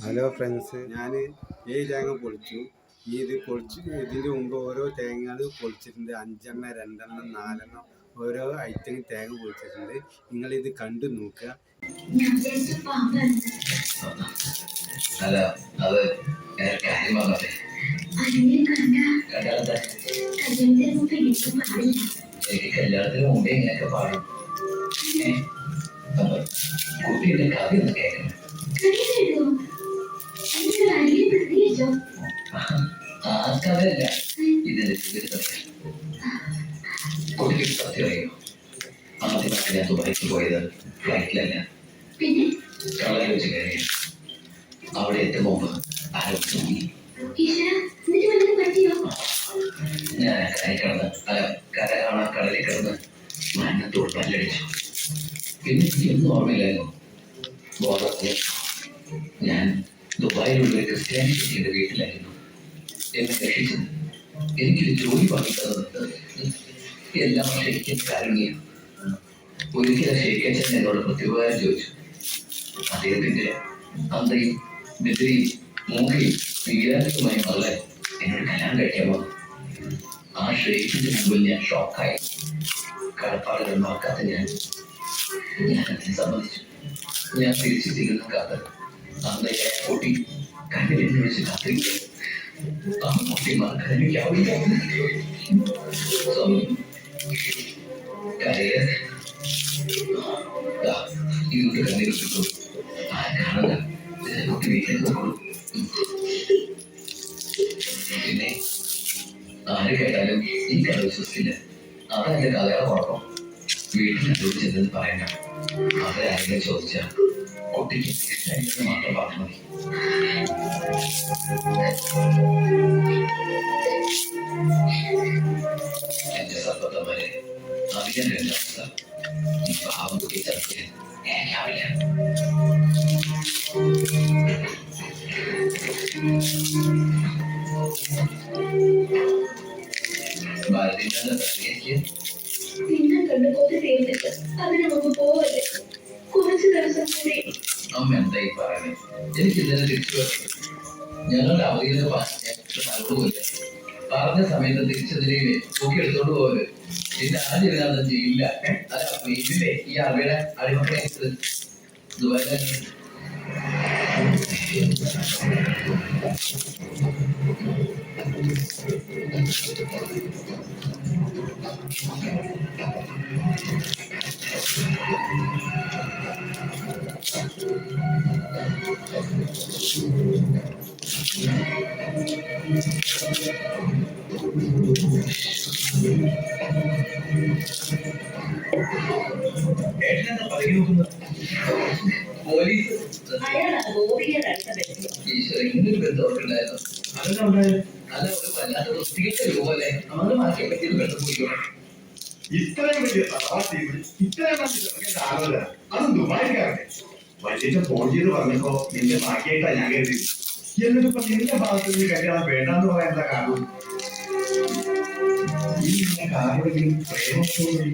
Hello friends, ഞാൻ തേങ്ങ പൊളിച്ചു. ഇത് പൊളിച്ച് ഇതിൻ്റെ മുമ്പ് ഓരോ തേങ്ങകൾ പൊളിച്ചിട്ടുണ്ട്. 5എണ്ണം, 2എണ്ണം, 4എണ്ണം ഓരോ ഐറ്റം തേങ്ങ പൊളിച്ചിട്ടുണ്ട്. നിങ്ങളിത് കണ്ടു നോക്കുക. അല്ല അത് കാര്യം പറഞ്ഞേ എനിക്ക് കല്യാണത്തിന് മുമ്പേ ഇങ്ങനെയൊക്കെ പാടും. കുട്ടിയുടെ കഥ ഒന്ന് കേൾക്കണം. ആ കഥയല്ല, ഇതിന്റെ കുട്ടിക്ക് സത്യം അറിയോ? ആദ്യമായിട്ട് ഞാൻ ദുബായിക്ക് പോയത് ഫ്ലൈറ്റിലല്ല, കളറിൽ വെച്ച് കയറിയ. അവിടെ എത്തും മുമ്പ് ആരോഗ്യ ഞാൻ കരയിൽ കിടന്ന് കര കാണാൻ കടലിൽ കിടന്ന് മരണത്തോട് പല്ലടിച്ചു. പിന്നെ ഒന്നും ഓർമ്മയില്ലായിരുന്നു. ബോധത്തിൽ ഞാൻ ദുബായിലുള്ള ഒരു ക്രിസ്ത്യാനിറ്റിയുടെ വീട്ടിലായിരുന്നു എന്നെ രക്ഷിച്ചത്. എനിക്കൊരു ജോലി വാങ്ങിത്തന്നത് എല്ലാം ശരിക്കും കാരുണ്യം. ഒരിക്കലും ശരിക്കച്ചൻ എന്നോട് പ്രത്യുപകാരം ചോദിച്ചു. അദ്ദേഹത്തിന്റെ അന്തയും ബിദ്രയും മൂക്കയും വികാരങ്ങളുമായി മകളെ എന്നോട് കല്യാണം കഴിക്കാമോ? ആ ഷെയ്ഖിന്റെ മുമ്പിൽ ഞാൻ ഷോക്കായി. കടപ്പാടുകൾ നോക്കാത്ത ഞാൻ അതിനെ സമ്മതിച്ചു. ഞാൻ തിരിച്ചു തിരികുന്ന കാത്ത് അന്നയെ പൊട്ടി കണ്ണിലെന്ന് വിളിച്ച് കാത്തിരിക്കുക. ആ പൊട്ടി മറക്കാൻ എനിക്കാവില്ല. ഇതുകൊണ്ട് കണ്ണീരിട്ടു. ആ കാണുക കുട്ടി വീട്ടിലേക്ക് നോക്കുള്ളൂ. പിന്നെ ആര് കേട്ടാലും എനിക്കത് വിശ്വസിക്കില്ല. അതാണ് എന്റെ കഥയുടെ കുഴപ്പം. വീട്ടിൽ ജോലി ചെയ്തെന്ന് പറയണ്ട. അവരെ ആരെങ്കിലും ചോദിച്ചാൽ കുട്ടിക്ക് ഇഷ്ടമായില്ലെന്ന് മാത്രം പറഞ്ഞാൽ മതി. എന്റെ സർവത്തമാരെ അധികം അവസ്ഥ ഈ പാവം കുട്ടി ചർച്ചയിൽ എനിക്കാവില്ല. ഭാരതീയ പിന്നെ കണ്ടുപോയി തീർന്നിട്ട് അതിന് മുമ്പ് പോവല്ലേ? കുറച്ച് ദിവസം കൂടി. അമ്മ എന്തായി പറയുന്നത്? എനിക്ക് ഇതിനെ തിരിച്ചു വരണം. ഞങ്ങളുടെ അവധിയിലെ പോയില്ല. പറഞ്ഞ സമയത്ത് തിരിച്ചതിനെ നോക്കി എടുത്തോണ്ട് പോകല്. പിന്നെ ആദ്യം അതൊന്നും ചെയ്യില്ല. അല്ല വീട്ടിലെ ഈ അവയുടെ അടിമക്കളെ ദുബായിലെ പോലീസ് ഈശ്വരൻ ബന്ധമുണ്ടായിരുന്നു. അല്ല ഒരു വല്ലാത്ത വൃത്തികെട്ട രൂപല്ലേ നമുക്ക് മാറ്റിയെ പറ്റിയത് ബന്ധപ്പെടിക്കണം. ഇത്രയും വലിയ തറവാട്ടീവ് ഇത്രയും ആലോചന അതും ദുബായിക്കാരനെ വലിയ ഫോൺ ചെയ്ത് പറഞ്ഞപ്പോ നിന്റെ ബാക്കിയായിട്ടാ ഞാൻ കരുതി. എന്നിട്ടിപ്പോ നിന്റെ ഭാഗത്ത് നിന്ന് കല്യാണം വേണ്ടെന്ന് പറയാൻ എന്താ കാരണം? ഈ നിനക്ക് ആരോടെങ്കിലും പ്രേമത്തോടെ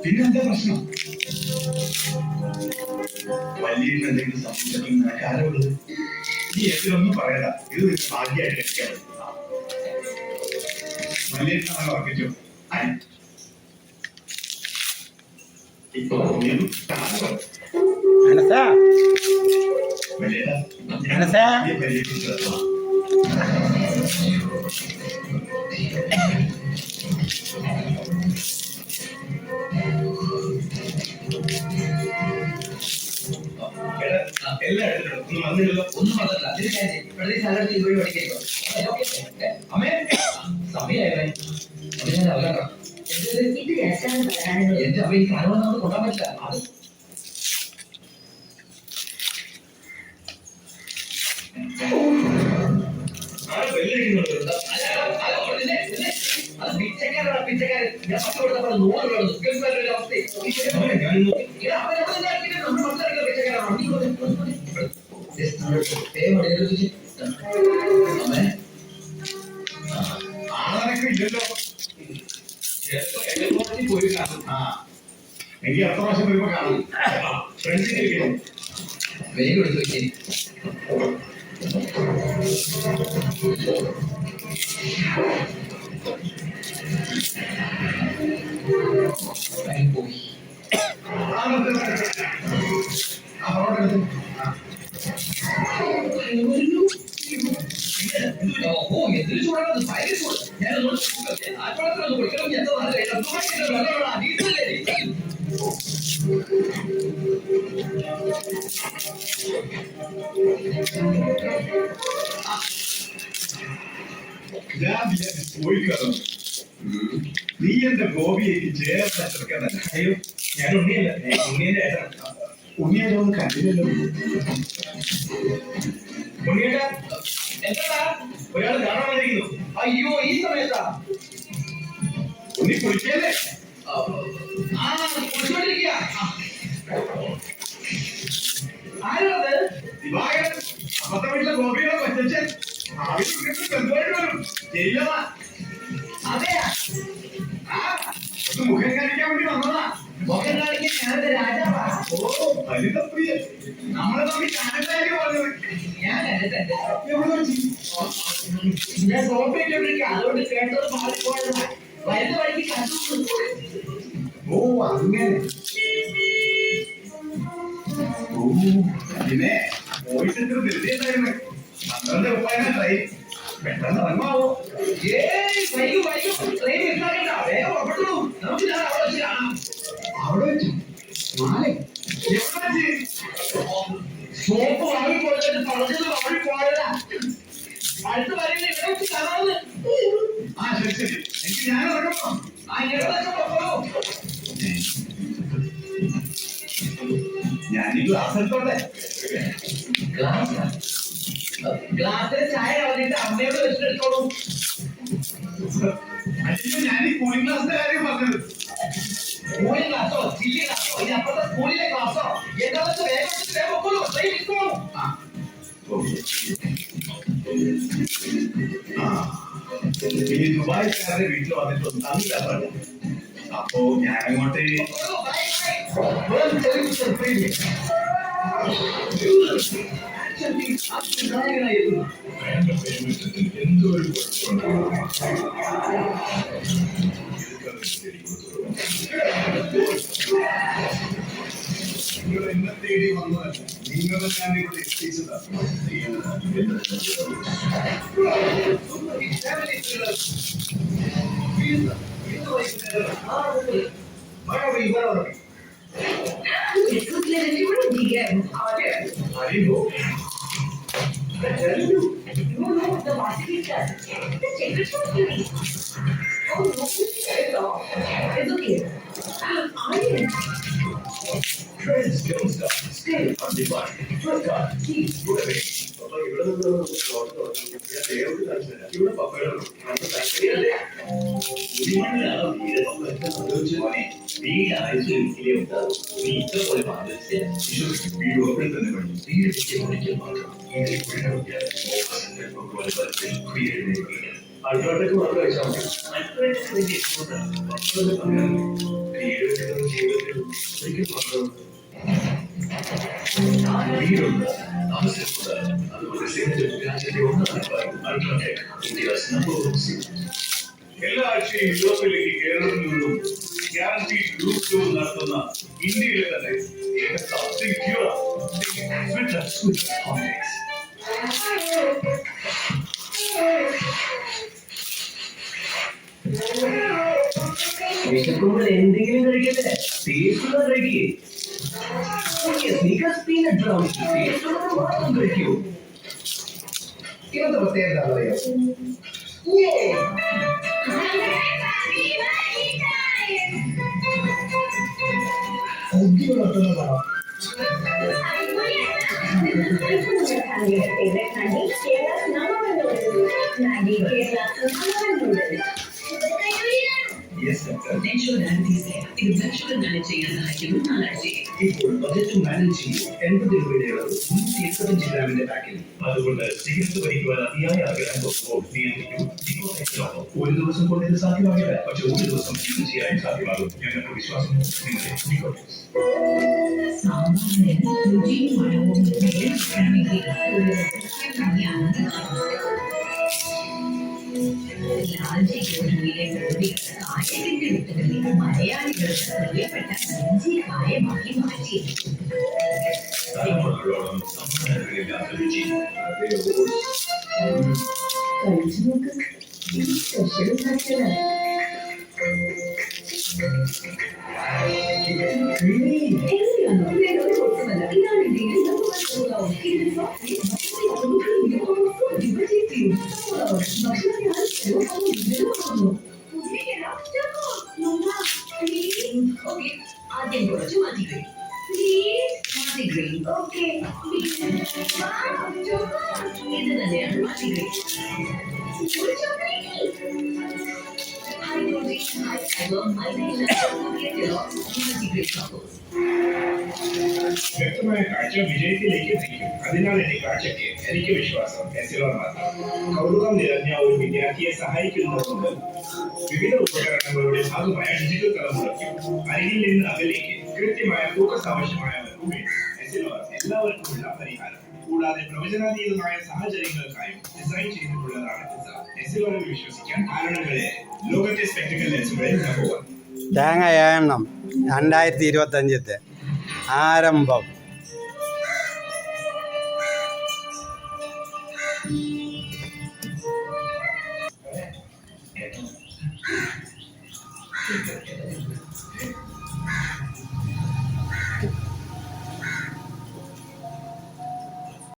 പിന്നെന്താ പ്രശ്നം? വലിയ എന്തെങ്കിലും സംഭവിച്ചിട്ടുണ്ടെങ്കിൽ നിനക്ക് ആരോടുള്ളത്? നീ എത്തിനൊന്നും പറയണ്ട. ഇത് ഭാഗ്യമായിട്ട് കഴിക്കാൻ വലിയ ഉറപ്പിച്ചു. ഇപ്പൊ എല്ലാം എടുത്തിട്ടുണ്ട്. ഒന്നും വന്നില്ല. അമ്മേ സമയമായേ ഞാൻ അറിയാം. എന്റെ അമ്മ ഈ കാലം നമുക്ക് കൊണ്ടാൻ പറ്റില്ല. അത് പിച്ചക്കാരൻ ഞാൻ പത്ത് കൊടുത്തപ്പോൾ 100 അവസ്ഥ ഇല്ലല്ലോ. എനിക്ക് എത്ര പ്രാവശ്യം വരുമ്പോ കാണും. ഫ്രണ്ട്സിനെ വേഗം എടുത്ത് വെക്കേ. പോയി ഓ എന്തൊരു ചൂടാണ്, ഭയങ്കര ചൂട്. ഞാൻ ആ ചൂടത്തിലൊന്ന് കുളിക്കണം. എന്താ ഞാൻ പോയി കയറും. നീ എന്റെ ഗോപിയേക്ക് ചേർന്ന ചെറുക്കണ്ട. അയ്യോ ഞാൻ ഉണ്ണിയല്ല, ഉണ്ണിയുടെ ഉണ്ണിയൊന്നും കണ്ടില്ലല്ലോ. ഉണ്ണിയേട്ടാ എന്താ ഒരാൾ കാണാൻ വന്നിരിക്കുന്നു. അയ്യോ ഈ സമയത്താ? ഉണ്ണി കുളിക്കല്ലേ? കുളിച്ചോണ്ടിരിക്കുക. ആരാത്? ദിവാകരൻ, അപ്പത്തെ വീട്ടിലെ ഗോപിയുടെ കൊച്ചച്ഛൻ. എന്തുമായിട്ട് വരും? ജയിലവാ. അതെയാ? ഒന്ന് മുഖം കാണിക്കാൻ വേണ്ടി വന്നതാ. മുഖം കാണിക്കാൻ ഞാനത് രാജാവാ. ഓ ഹരിതപ്രിയ, നമ്മളെ തമ്മിൽ കാനഡയിലേക്ക് പറഞ്ഞത്. ഞാൻ കണ്ടിട്ടുണ്ട്. എവിടെ വെച്ച്? ഞാൻ സോഫയിലെ വിളിക്കാം, അതുകൊണ്ട് കേട്ടത് മാറിപ്പോയതാ. വരുന്ന വഴിക്ക് കണ്ടു. ഓ അങ്ങനെ. ഓ പിന്നെ വോയിസ് എത്ര ധൃതിയുണ്ടായിരുന്നു. 12 ഉപ്പായ ട്രെയിൻ പെട്ടെന്ന് ഇറങ്ങാവോ? വൈകും ട്രെയിൻ മിസ്സാക്കണ്ട, വേഗം പുറപ്പെട്ടു. നമുക്ക് ഞാൻ അവിടെ വെച്ച് കാണാം. അവിടെ വെച്ചു നാളെ എവിടെ വെച്ച്? സോപ്പ് വാങ്ങിപ്പോയിട്ട് പറഞ്ഞത് വാങ്ങിപ്പോയതാ. അടുത്ത് വരുന്ന ഇവിടെ വെച്ച് കാണാമെന്ന്. ആ ശരി എനിക്ക് ഞാൻ ഇറങ്ങണോ? ഇടതൊക്കെ പുറപ്പെടും. ഞാൻ ഈ ഗ്ലാസ് എടുത്തോട്ടെ. ഗ്ലാസ്സിൽ ചായ കളഞ്ഞിട്ട് അമ്മയോട് വെച്ചിട്ടെടുത്തോളൂ. അയ്യോ ഞാൻ ഈ കൂളിംഗ് ഗ്ലാസിന്റെ കാര്യം പറഞ്ഞത്. കൂളിംഗ് ഗ്ലാസോ ചില്ലി ഗ്ലാസോ ഇനി അപ്പുറത്തെ സ്കൂളിലെ ഗ്ലാസോ എന്താ വെച്ച് വേഗം വെക്കോളൂ. ട്രെയിൻ നിൽക്കോളൂ. ഈ ദുബായിക്കാരുടെ വീട്ടിൽ വന്നിട്ടൊന്നും തന്നില്ല. അപ്പോ ഞാൻ അങ്ങോട്ട് നിങ്ങൾ എന്നെ തേടി വന്നതല്ല, നിങ്ങളെ ഞാൻ ഇവിടെ എത്തിച്ചതാണ്. മഴ പെയ്യുമ്പോൾ അറിയുമോ? Friends don't stop. Stay on the line. Work on. Keep moving. ഇവിടെ പപ്പയുടെ വീട് ആഴ്ച വീട്ടിലേ ഉണ്ടാവും. നീ ഇത്ര പോലെ വീട് തന്നെ വേണം. വീട് ഒരിക്കൽ മാത്രം അടുത്തോട്ടേക്ക് മാത്രം വെച്ചാൽ മതി. ജീവിതത്തിൽ ഒരിക്കൽ മാത്രം വീടുണ്ട്, താമസിക്കുന്നുണ്ട്. അതുകൊണ്ട് രാജ്യത്തെ അൾട്രാടെക് ഇന്ത്യസ് നമ്പർ 1. എല്ലാ ആഴ്ചയും യൂറോപ്പിലേക്ക് കേരളത്തിൽ നിന്നും ഗ്യാരണ്ടി ഗ്രൂപ്പ് ടൂർ നടത്തുന്ന ഇന്ത്യയിലെ തന്നെ ഏക സബ്സിഡി വിശക്കുമ്പോൾ എന്തെങ്കിലും കഴിക്കട്ടെ, ടേസ്റ്റുള്ളത് കഴിക്കേ. സ്നീക്കേഴ്സ് പീനട്ട് ബ്രൗണി ടേസ്റ്റുള്ളത് മാത്രം കഴിക്കൂ. ഇന്നത്തെ പ്രത്യേകത അറിയോ? Ensure diabetes care. ഇത് ബ്ലഡ് ഷുഗർ മാനേജ് ചെയ്യാൻ സഹായിക്കുന്നു. 4 ആഴ്ചയിൽ ഇപ്പോൾ ബജറ്റ് മാനേജ് ചെയ്യും 80 രൂപയുടെ അളവ് 175 ഗ്രാമിന്റെ പാക്കിൽ. അതുകൊണ്ട് സിഗരറ്റ് വലിക്കുവാൻ അതിയായ ആഗ്രഹം തോന്നുമ്പോൾ നിയന്ത്രിക്കും നിക്കോസൈറ്റിനൊപ്പം. ഒരു ദിവസം കൊണ്ട് ഇത് സാധ്യമാകില്ല, പക്ഷെ ഒരു ദിവസം തീർച്ചയായും സാധ്യമാകും. ഞങ്ങൾക്ക് വിശ്വാസം നിങ്ങളുടെ നിക്കോട്ടിക്സ്. സാമ്പാറിന് രുചിയും മണവും നിലനിർത്തണമെങ്കിൽ ഒരു രഹസ്യമാണ് ലാൽജി ഗോരുവിലെ ഗോപികൾ കായത്തിന്റെ വിത്തുകളിൽ മലയാളികൾക്ക് പ്രിയപ്പെട്ട ഇഞ്ചി കായമാക്കി മാറ്റിയെടുത്തു. തലമുറകളോളം സമ്മാനങ്ങളില്ലാത്ത രുചി. കഴിച്ചു നോക്ക്. ഇത് സ്പെഷ്യൽ ഉണ്ടാക്കിയതാ. എങ്ങനെയാണോ? വേറെ ഒരു കുഴപ്പമല്ല. ഇതാണ് ഇതിന്റെ ഭക്ഷണത്തിന് ആദ്യം കുറച്ച് മതി. ഇത് തന്നെയാണ് മതി. High protein, high fiber, വ്യക്തമായ കാഴ്ച വിജയത്തിലേക്ക് നയിക്കും. അതിനാൽ എന്റെ കാഴ്ചയ്ക്ക് എനിക്ക് വിശ്വാസം എസിലോൺ മാത്രം. കൗതുകം നിറഞ്ഞ ഒരു വിദ്യാർത്ഥിയെ സഹായിക്കുന്നതുകൊണ്ട് വിവിധ ഉപകരണങ്ങളുടെ ഭാഗമായ ഡിജിറ്റൽ തലമുറയ്ക്കും അരികിൽ നിന്ന് അകലേക്ക് കൃത്യമായ ഫോക്കസ് ആവശ്യമായവർക്കും വേണ്ടി എസിലോൺ എല്ലാവർക്കുമുള്ള പരിഹാരം. കൂടാതെ പ്രവചനാതീതമായ സാഹചര്യങ്ങൾക്കായും ഡിസൈൻ ചെയ്തിട്ടുള്ളതാണ് എസിലോണിൽ വിശ്വസിക്കാൻ കാരണങ്ങളെ ലോകത്തെ സ്പെക്ടിക്കൽ ലെൻസുകളിൽ നമ്പർ 1. തേങ്ങ എണ്ണം 2025 ആരംഭം.